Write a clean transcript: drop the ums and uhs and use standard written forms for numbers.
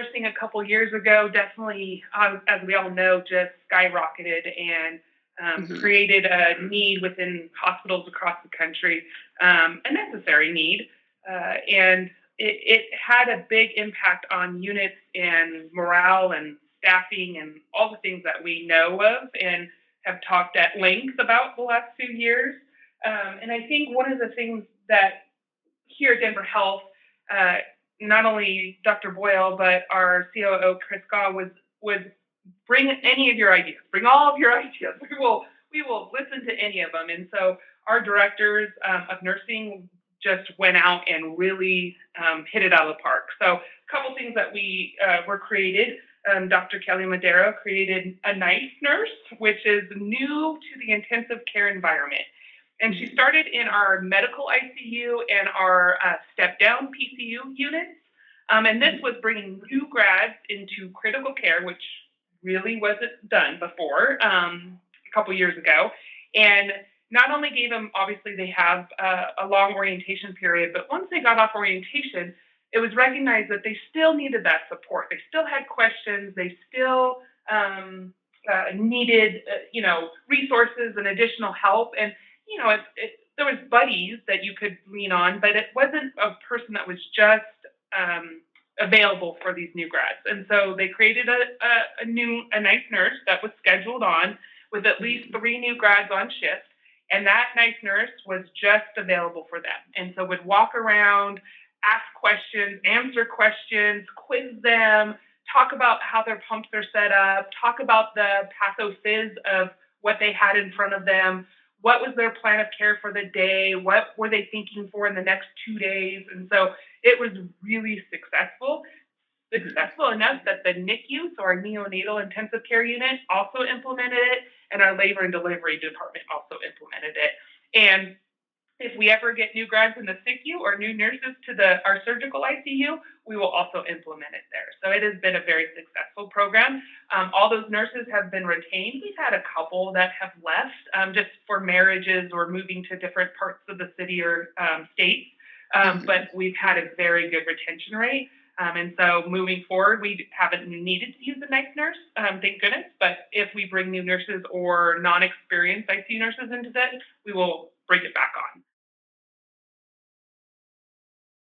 nursing a couple years ago definitely, as we all know, just skyrocketed and Hmm. created a need within hospitals across the country, a necessary need. And it had a big impact on units and morale and staffing and all the things that we know of and have talked at length about the last few years. And I think one of the things that here at Denver Health, uh, not only Dr. Boyle, but our COO, Chris Gaw, was bring any of your ideas, bring all of your ideas. We will listen to any of them. And so our directors of nursing just went out and really hit it out of the park. So a couple things that we were created. Dr. Kelly Madero created a night nurse, which is new to the intensive care environment. And she started in our medical ICU and our step down PCU units. And this was bringing new grads into critical care, which really wasn't done before a couple years ago. And not only gave them, obviously, they have a long orientation period, but once they got off orientation, it was recognized that they still needed that support. They still had questions. They still needed, resources and additional help. And there was buddies that you could lean on, but it wasn't a person that was just available for these new grads. And so they created a nice nurse that was scheduled on with at least 3 new grads on shift. And that nice nurse was just available for them. And so would walk around, ask questions, answer questions, quiz them, talk about how their pumps are set up, talk about the pathophys of what they had in front of them, what was their plan of care for the day, what were they thinking for in the next 2 days. And so it was really successful enough that the NICU, so our neonatal intensive care unit, also implemented it, and our labor and delivery department also implemented it. And if we ever get new grads in the SICU or new nurses to our surgical ICU, we will also implement it there. So it has been a very successful program. All those nurses have been retained. We've had a couple that have left just for marriages or moving to different parts of the city or state. But we've had a very good retention rate. And so moving forward, we haven't needed to use a night nurse, thank goodness. But if we bring new nurses or non-experienced ICU nurses into that, we will bring it back on.